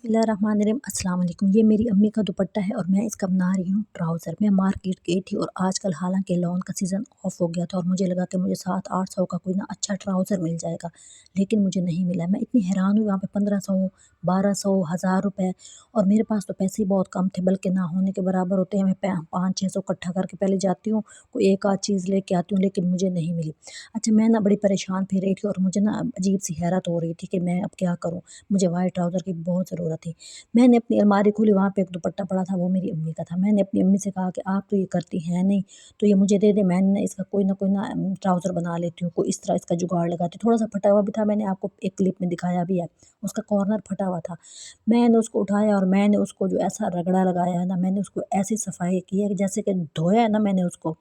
बिस्मिल्लाहिर्रहमानिर्रहीम अस्सलाम वालेकुम। ये मेरी अम्मी का दुपट्टा है और मैं इसका बना रही हूँ ट्राउज़र। मैं मार्केट गई थी और आजकल हालांकि लॉन का सीज़न ऑफ हो गया था और मुझे लगा कि मुझे 700-800 का कोई ना अच्छा ट्राउज़र मिल जाएगा, लेकिन मुझे नहीं मिला। मैं इतनी हैरान हुई, वहाँ पे 1500, 1200, 1000 रुपये, और मेरे पास तो पैसे ही बहुत कम थे, बल्कि ना होने के बराबर होते हैं। मैं 500-600 इकट्ठा करके पहले जाती हूँ, कोई एक आध चीज़ लेके आती हूँ, लेकिन मुझे नहीं मिली। अच्छा, मैं ना बड़ी परेशान फिर रही थी और मुझे ना अजीब सी हैरत हो रही थी कि मैं अब क्या करूँ। मुझे वाइट ट्राउज़र की बहुत ज़रूरत थी। मैंने अपनी अलमारी खोली, वहाँ पे एक दुपट्टा पड़ा था, वो मेरी अम्मी का था। मैंने अपनी अम्मी से कहा कि आप तो ये करती हैं नहीं, तो ये मुझे दे दें, मैंने ना इसका कोई ना ट्राउज़र बना लेती हूँ, कोई इस तरह इसका जुगाड़ लगाती हूँ। थोड़ा-सा फटा हुआ भी था, मैंने आपको एक क्लिप में दिखाया भी है, उसका कॉर्नर फटा हुआ था। मैंने उसको उठाया और मैंने उसको जो ऐसा रगड़ा लगाया है ना, मैंने उसको ऐसी सफाई की है कि जैसे कि धोया है ना मैंने उसको,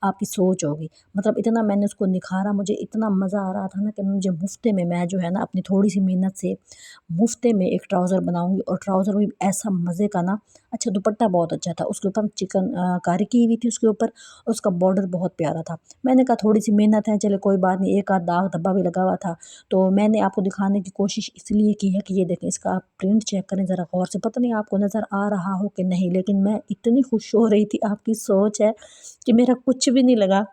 आपकी सोच होगी। मतलब इतना मैंने उसको निखारा, मुझे इतना मज़ा आ रहा था ना कि मुझे मुफ़्ते में, मैं जो है ना अपनी थोड़ी-सी मेहनत से मुफ़्ते में एक ट्राउज़र बनाऊँगी, और ट्राउज़र भी ऐसा मज़े का ना। अच्छा, दुपट्टा बहुत अच्छा था, उसके ऊपर कारी की हुई थी उसके ऊपर, और उसका बॉर्डर बहुत प्यारा था। मैंने कहा थोड़ी-सी मेहनत है, चलो कोई बात नहीं, एक आध दाग धब्बा भी लगा हुआ था, तो मैंने आपको दिखाने की कोशिश इसलिए की है कि ये देखें, इसका आप प्रिंट चेक करें ज़रा गौर से। पता नहीं आपको नज़र आ रहा हो कि नहीं, लेकिन मैं इतनी खुश हो रही थी, आपकी सोच है कि मेरा कुछ भी नहीं लगा,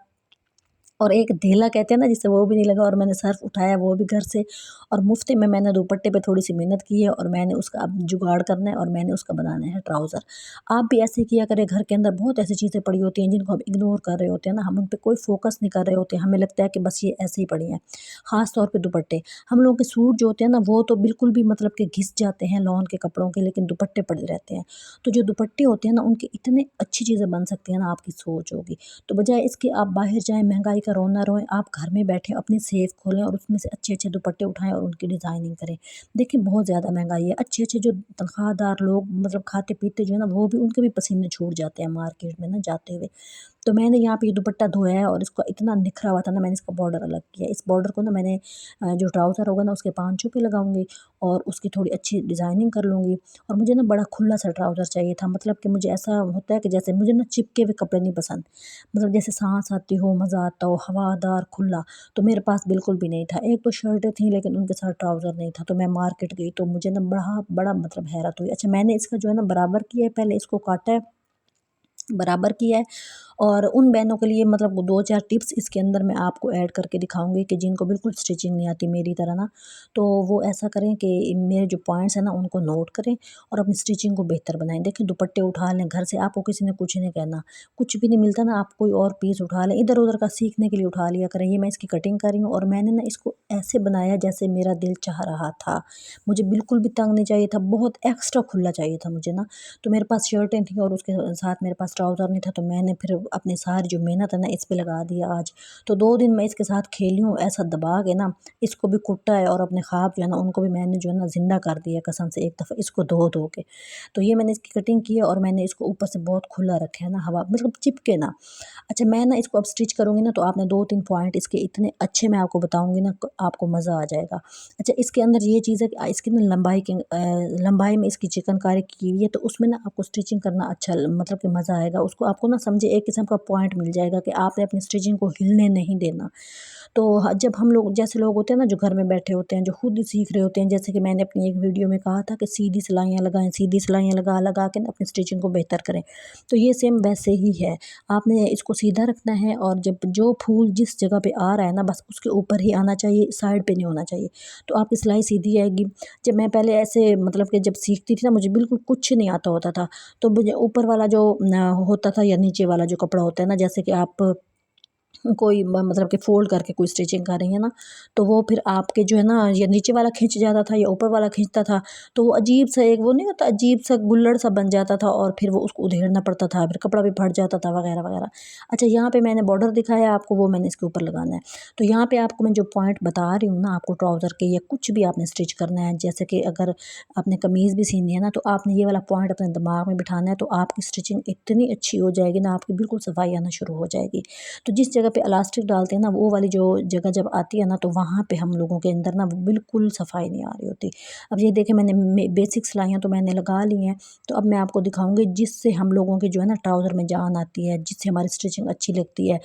और एक ढीला कहते हैं ना जिससे, वो भी नहीं लगा, और मैंने सर्फ़ उठाया वो भी घर से, और मुफ़्ते में मैंने दुपट्टे पे थोड़ी-सी मेहनत की है, और मैंने उसका अब जुगाड़ करना है और मैंने उसका बनाना है ट्राउज़र। आप भी ऐसे किया करें, घर के अंदर बहुत ऐसी चीज़ें पड़ी होती हैं जिनको हम इग्नोर कर रहे होते हैं ना, हम उन पे कोई फ़ोकस नहीं कर रहे होते, हमें लगता है कि बस ये ऐसे ही पड़ी हैं। ख़ास तौर पे दुपट्टे, हम लोगों के सूट जो होते हैं ना, वो तो बिल्कुल भी मतलब कि घिस जाते हैं लॉन के कपड़ों के, लेकिन दुपट्टे पड़े रहते हैं। तो जो दुपट्टे होते हैं ना, उनकी इतनी अच्छी चीज़ें बन सकती हैं ना, आपकी सोच होगी। तो बजाय इसके आप बाहर जाएँ, महँगाई का रोना रोएँ, आप घर में बैठे अपनी सेफ खोलें और उसमें से अच्छे-अच्छे दुपट्टे उठाएँ और उनकी डिज़ाइनिंग करें। देखिए बहुत ज़्यादा महँगाई है, अच्छे-अच्छे जो तनख्वाहदार लोग, मतलब खाते-पीते जो है ना, वो भी, उनके भी पसीने छूट जाते हैं मार्केट में ना जाते हुए। तो मैंने यहाँ पे ये दुपट्टा धोया है और इसका इतना निखरा हुआ था ना, मैंने इसका बॉर्डर अलग किया। इस बॉर्डर को ना मैंने जो ट्राउज़र होगा ना उसके पाँचों पे लगाऊँगी, और उसकी थोड़ी अच्छी डिज़ाइनिंग कर लूँगी। और मुझे ना बड़ा खुला-सा ट्राउज़र चाहिए था, मतलब कि मुझे ऐसा होता है कि जैसे मुझे ना चिपके हुए कपड़े नहीं पसंद। मतलब जैसे साँस आती हो, मज़ा आता हो, हवादार, खुला, तो मेरे पास बिल्कुल भी नहीं था। एक तो शर्टें थी, लेकिन उनके साथ ट्राउज़र नहीं था, तो मैं मार्केट गई तो मुझे ना बड़ा बड़ा मतलब हैरत हुई। अच्छा, मैंने इसका जो है ना बराबर किया है, पहले इसको काटा है, बराबर किया है, और उन बहनों के लिए मतलब वो 2-4 टिप्स इसके अंदर मैं आपको ऐड करके दिखाऊँगी कि जिनको बिल्कुल स्टिचिंग नहीं आती मेरी तरह ना, तो वो ऐसा करें कि मेरे जो पॉइंट्स हैं ना उनको नोट करें और अपनी स्टिचिंग को बेहतर बनाएँ। देखिए, दुपट्टे उठा लें घर से, आपको किसी ने कुछ नहीं कहना, कुछ भी नहीं मिलता ना, आप कोई और पीस उठा लें, इधर-उधर का सीखने के लिए उठा लिया करें। ये मैं इसकी कटिंग कर रही हूँ, और मैंने ना इसको ऐसे बनाया जैसे मेरा दिल चाह रहा था। मुझे बिल्कुल भी तंग नहीं चाहिए था, बहुत एक्स्ट्रा खुला चाहिए था मुझे ना। तो मेरे पास शर्टें थी और उसके साथ मेरे पास ट्राउज़र नहीं था, तो मैंने फिर अपनी सारी जो मेहनत है ना इस पे लगा दिया आज। तो 2 दिन मैं इसके साथ खेली हूँ, ऐसा दबा के ना, इसको भी कुटा है, और अपने ख्वाब जो है ना उनको भी मैंने जो है ना ज़िंदा कर दिया कसम से, एक दफ़ा इसको धो-धो के। तो ये मैंने इसकी कटिंग की है, और मैंने इसको ऊपर से बहुत खुला रखा है ना, हवा मतलब चिपके ना। अच्छा, मैं ना इसको अब स्टिच करूँगी ना, तो आपने 2-3 पॉइंट इसके इतने अच्छे मैं आपको बताऊँगी ना, क आपको मज़ा आ जाएगा। अच्छा, इसके अंदर ये चीज़ है कि इसकी ना लंबाई में इसकी चिकनकारी की हुई है, तो उसमें ना आपको स्टिचिंग करना अच्छा मतलब कि मज़ा आएगा। उसको आपको ना समझे एक किस्म का पॉइंट मिल जाएगा कि आपने अपनी स्टिचिंग को हिलने नहीं देना। तो जब हम लोग जैसे लोग होते हैं ना जो घर में बैठे होते हैं, जो खुद ही सीख रहे होते हैं, जैसे कि मैंने अपनी एक वीडियो में कहा था कि सीधी सिलाइयाँ लगाएँ, सीधी सिलाइयाँ लगा-लगा के ना अपनी स्टिचिंग को बेहतर करें। तो ये सेम वैसे ही है। आपने इसको सीधा रखना है, और जब जो फूल जिस जगह पे आ रहा है ना, बस उसके ऊपर ही आना चाहिए, साइड पे नहीं होना चाहिए। तो आपकी सिलाई सीधी आएगी। जब मैं पहले ऐसे मतलब कि जब सीखती थी ना, मुझे बिल्कुल कुछ नहीं आता होता था। तो मुझे ऊपर वाला जो होता था, या नीचे वाला जो कपड़ा होता है ना, जैसे कि आप कोई मतलब कि फ़ोल्ड करके कोई स्टिचिंग कर रही हैं ना, तो वो फिर आपके जो है ना, या नीचे वाला खिंच जाता था या ऊपर वाला खींचता था, तो वो अजीब-सा एक वो नहीं होता, अजीब-सा गुल्लड़-सा बन जाता था, और फिर वो उसको उधेड़ना पड़ता था, फिर कपड़ा भी फट जाता था वगैरह-वगैरह। अच्छा, यहाँ पे मैंने बॉर्डर दिखाया आपको, वो मैंने इसके ऊपर लगाना है। तो यहाँ पे आपको मैं जो पॉइंट बता रही हूँ ना, आपको ट्राउज़र के या कुछ भी आपने स्टिच करना है, जैसे कि अगर आपने कमीज़ भी सीनी है ना, तो आपने ये वाला पॉइंट अपने दिमाग में बिठाना है, तो आपकी स्टिचिंग इतनी अच्छी हो जाएगी ना, आपकी बिल्कुल सफाई आना शुरू हो जाएगी। तो जिस जगह पे इलास्टिक डालते हैं ना, वो वाली जो जगह जब आती है ना, तो वहाँ पे हम लोगों के अंदर ना बिल्कुल सफाई नहीं आ रही होती। अब ये देखें, मैंने बेसिक सिलाइयाँ तो मैंने लगा ली हैं, तो अब मैं आपको दिखाऊंगी जिससे हम लोगों के जो है ना ट्राउज़र में जान आती है, जिससे हमारी स्टिचिंग अच्छी लगती है,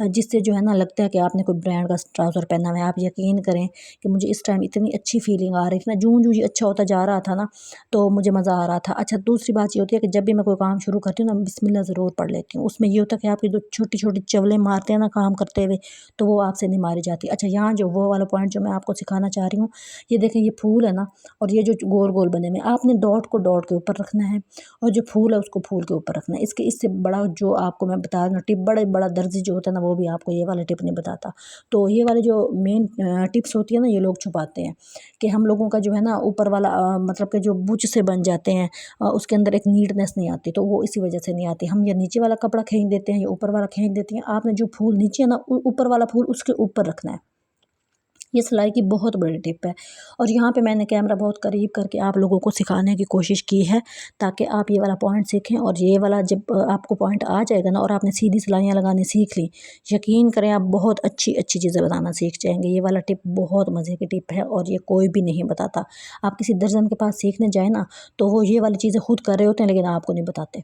जिससे जो है ना लगता है कि आपने कोई ब्रांड का ट्राउज़र पहना हुआ है। आप यकीन करें कि मुझे इस टाइम इतनी अच्छी फीलिंग आ रही थी ना, जूं जूं ये अच्छा होता जा रहा था ना, तो मुझे मज़ा आ रहा था। अच्छा, दूसरी बात ये होती है कि जब भी मैं कोई काम शुरू करती हूँ ना, बिस्मिल्लाह ज़रूर पढ़ लेती हूँ। उसमें ये होता है कि आपकी जो छोटी छोटी चवलें मारते हैं ना काम करते हुए, तो वो आपसे नहीं मारी जाती। अच्छा, यहाँ जो वो वाला पॉइंट जो मैं आपको सिखाना चाह रही हूँ, ये देखें, ये फूल है ना, और ये जो गोल गोल बने हुए, आपने डॉट को डॉट के ऊपर रखना है और जो फूल है उसको फूल के ऊपर रखना है। इसके इससे बड़ा जो आपको मैं बता रही हूँ टिप, बड़ा बड़ा दर्जी जो होता है ना, वो भी आपको ये वाला टिप नहीं बताता। तो ये वाले जो मेन टिप्स होती है ना, ये लोग छुपाते हैं कि हम लोगों का जो है ना ऊपर वाला मतलब कि जो बुच से बन जाते हैं, उसके अंदर एक नीटनेस नहीं आती, तो वो इसी वजह से नहीं आती। हम ये नीचे वाला कपड़ा खींच देते हैं या ऊपर वाला खींच देते हैं, आपने जो फूल नीचे है ना, ऊपर वाला फूल उसके ऊपर रखना है। ये सिलाई की बहुत बड़ी टिप है, और यहाँ पे मैंने कैमरा बहुत करीब करके आप लोगों को सिखाने की कोशिश की है, ताकि आप ये वाला पॉइंट सीखें। और ये वाला जब आपको पॉइंट आ जाएगा ना, और आपने सीधी सिलाइयाँ लगानी सीख ली, यकीन करें आप बहुत अच्छी अच्छी चीज़ें बनाना सीख जाएंगे। ये वाला टिप बहुत मज़े की टिप है, और ये कोई भी नहीं बताता। आप किसी दर्जन के पास सीखने जाए ना, तो वो ये वाली चीज़ें खुद कर रहे होते हैं, लेकिन आपको नहीं बताते।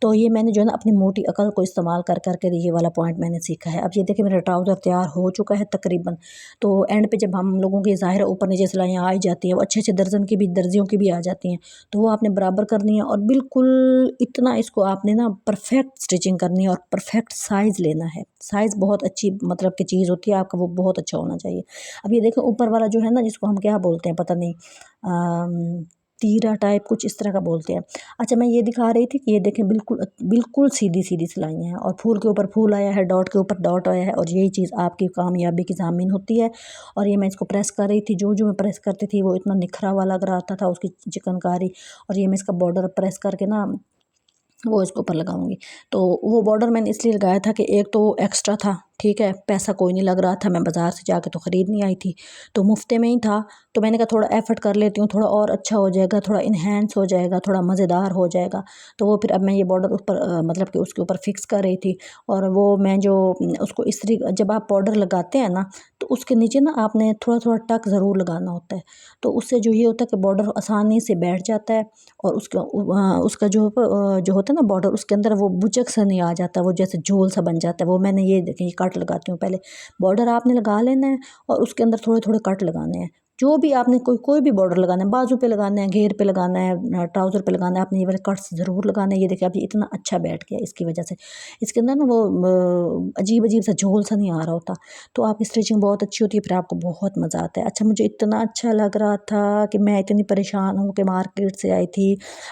तो ये मैंने जो है ना अपनी मोटी अकल को इस्तेमाल कर करके ये वाला पॉइंट मैंने सीखा है। अब ये देखिए, मेरा ट्राउज़र तैयार हो चुका है तकरीबन। तो एंड पे जब हम लोगों की ज़ाहिर है ऊपर नीचे सिलाइयाँ आ ही जाती हैं, वो अच्छे अच्छे दर्जन की भी, दर्जियों की भी आ जाती हैं, तो वो आपने बराबर करनी है, और बिल्कुल इतना इसको आपने ना परफेक्ट स्टिचिंग करनी है, और परफेक्ट साइज़ लेना है। साइज़ बहुत अच्छी मतलब की चीज़ होती है, आपका वो बहुत अच्छा होना चाहिए। अब ये देखो, ऊपर वाला जो है ना, जिसको हम क्या बोलते हैं पता नहीं, तीरा टाइप कुछ इस तरह का बोलते हैं। अच्छा, मैं ये दिखा रही थी कि ये देखें, बिल्कुल बिल्कुल सीधी सीधी सिलाइयाँ हैं, और फूल के ऊपर फूल आया है, डॉट के ऊपर डॉट आया है, और यही चीज़ आपकी कामयाबी की ज़ामिन होती है। और ये मैं इसको प्रेस कर रही थी, जो जो मैं प्रेस करती थी वो इतना निखरा हुआ लग रहा था उसकी चिकनकारी। और ये मैं इसका बॉर्डर प्रेस करके ना वो इसके ऊपर लगाऊंगी। तो वो बॉर्डर मैंने इसलिए लगाया था कि एक तो एक्स्ट्रा था, ठीक है, पैसा कोई नहीं लग रहा था, मैं बाज़ार से जाके तो ख़रीद नहीं आई थी, तो मुफ्ते में ही था। तो मैंने कहा थोड़ा एफर्ट कर लेती हूँ, थोड़ा और अच्छा हो जाएगा, थोड़ा इन्हेंस हो जाएगा, थोड़ा मज़ेदार हो जाएगा। तो वो फिर अब मैं ये बॉर्डर ऊपर मतलब कि उसके ऊपर फिक्स कर रही थी। और वो मैं जो उसको इस्त्री, जब आप बॉर्डर लगाते हैं ना, तो उसके नीचे ना आपने थोड़ा थोड़ा टक ज़रूर लगाना होता है। तो उससे जो ये होता है कि बॉर्डर आसानी से बैठ जाता है, और उसका जो होता है ना बॉर्डर, उसके अंदर वो बुचक सा नहीं आ जाता, वो जैसे झोल सा बन जाता है। वो मैंने ये देखें, ये कट लगाती हूँ पहले। बॉर्डर आपने लगा लेना है, और उसके अंदर थोड़े थोड़े कट लगाने हैं। जो भी आपने कोई भी बॉर्डर लगाना है, बाजू पे लगाना है, घेर पे लगाना है, ट्राउज़र पे लगाना है, आपने ये वाले कट्स ज़रूर लगाने हैं। ये देखिए, अब ये इतना अच्छा बैठ गया, इसकी वजह से इसके अंदर ना वो अजीब अजीब सा झोल सा नहीं आ रहा होता। तो आपकी स्टिचिंग बहुत अच्छी होती है, फिर आपको बहुत मज़ा आता है। अच्छा, मुझे इतना अच्छा लग रहा था कि मैं इतनी परेशान हूँ कि मार्केट से आई थी।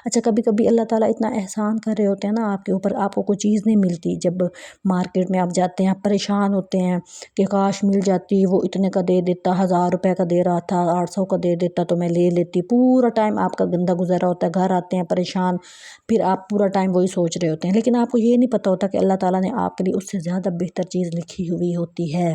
अच्छा, कभी कभी अल्लाह ताला इतना एहसान कर रहे होते हैं ना आपके ऊपर, आपको कोई चीज़ नहीं मिलती, जब मार्केट में आप जाते हैं, आप परेशान होते हैं कि काश मिल जाती, वो इतने का दे देता, 1000 रुपये का दे रहा था, 800 का दे देता तो मैं ले लेती। पूरा टाइम आपका गंदा गुजरा होता है, घर आते हैं परेशान, फिर आप पूरा टाइम वही सोच रहे होते हैं, लेकिन आपको ये नहीं पता होता कि अल्लाह ताला ने आपके लिए उससे ज़्यादा बेहतर चीज़ लिखी हुई होती है।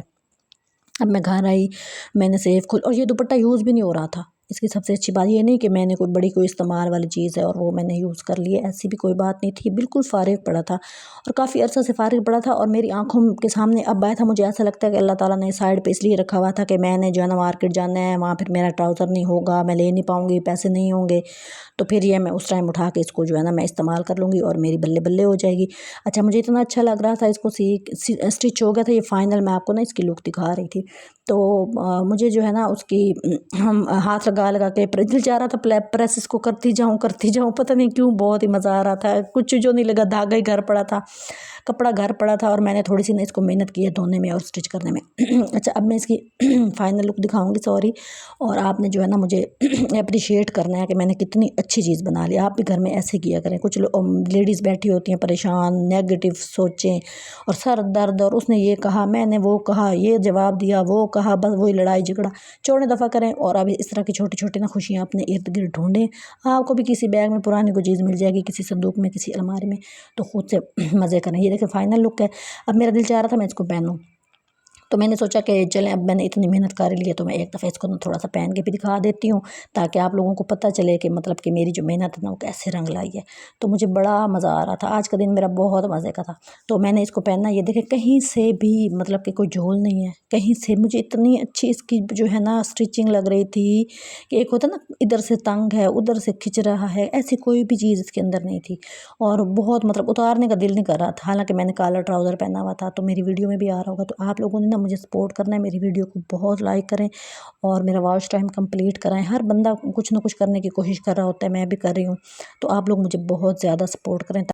अब मैं घर आई, मैंने सेफ खोल, और ये दुपट्टा यूज़ भी नहीं हो रहा था। इसकी सबसे अच्छी बात ये नहीं कि मैंने कोई बड़ी कोई इस्तेमाल वाली चीज़ है और वो मैंने यूज़ कर ली है, ऐसी भी कोई बात नहीं थी। बिल्कुल फ़ारिग पड़ा था, और काफ़ी अर्सा से फ़ारिग पड़ा था, और मेरी आँखों के सामने अब आया था। मुझे ऐसा लगता है कि अल्लाह ताला ने साइड पे इसलिए रखा हुआ था कि मैंने जो है ना मार्केट जाना है, वहाँ फिर मेरा ट्राउज़र नहीं होगा, मैं ले नहीं पाऊँगी, पैसे नहीं होंगे, तो फिर ये मैं उस टाइम उठा के इसको जो है ना मैं इस्तेमाल कर लूँगी, और मेरी बल्ले बल्ले हो जाएगी। अच्छा, मुझे इतना अच्छा लग रहा था, इसको स्टिच हो गया था। ये फाइनल मैं आपको ना इसकी लुक दिखा रही थी। तो मुझे जो है ना उसकी हम हाथ लगा लगा के दिल चाह रहा था प्रेस इसको करती जाऊँ, पता नहीं क्यों बहुत ही मज़ा आ रहा था। कुछ जो नहीं लगा, धागा ही घर पड़ा था, कपड़ा घर पड़ा था, और मैंने थोड़ी सी ना इसको मेहनत की है धोने में और स्टिच करने में। अच्छा, अब मैं इसकी फाइनल लुक दिखाऊंगी, सॉरी। और आपने जो है ना मुझे अप्रिशिएट करना है कि मैंने कितनी अच्छी चीज़ बना ली। आप भी घर में ऐसे किया करें। कुछ लेडीज़ बैठी होती हैं परेशान, नेगेटिव सोचें और सर दर्द, और उसने ये कहा, मैंने वो कहा, ये जवाब दिया, वो कहा, बस वही लड़ाई झगड़ा 14 दफ़ा करें। और अब इस तरह की छोटी छोटी ना खुशियाँ अपने इर्द गिर्द ढूंढें। आपको भी किसी बैग में पुरानी कोई चीज़ मिल जाएगी, किसी संदूक में, किसी अलमारी में, तो खुद से मज़े करें। ये देखिए फाइनल लुक है। अब मेरा दिल चाह रहा था मैं इसको पहनूं, तो मैंने सोचा कि चलें, अब मैंने इतनी मेहनत कर ली है तो मैं एक दफ़ा इसको ना थोड़ा सा पहन के भी दिखा देती हूँ, ताकि आप लोगों को पता चले कि मतलब कि मेरी जो मेहनत है ना वो कैसे रंग लाई है। तो मुझे बड़ा मज़ा आ रहा था, आज का दिन मेरा बहुत मज़े का था। तो मैंने इसको पहना, ये देखें कहीं से भी मतलब कि कोई झोल नहीं है, कहीं से मुझे इतनी अच्छी इसकी जो है ना स्टिचिंग लग रही थी कि एक होता ना इधर से तंग है उधर से खिंच रहा है, ऐसी कोई भी चीज़ इसके अंदर नहीं थी। और बहुत मतलब उतारने का दिल नहीं कर रहा था, हालांकि मैंने काला ट्राउज़र पहना हुआ था। तो मेरी वीडियो में भी आ रहा होगा, तो आप लोगों ने ना मुझे सपोर्ट करना है, मेरी वीडियो को बहुत लाइक करें और मेरा वॉच टाइम कंप्लीट कराएं। हर बंदा कुछ ना कुछ करने की कोशिश कर रहा होता है, मैं भी कर रही हूँ, तो आप लोग मुझे बहुत ज़्यादा सपोर्ट करें।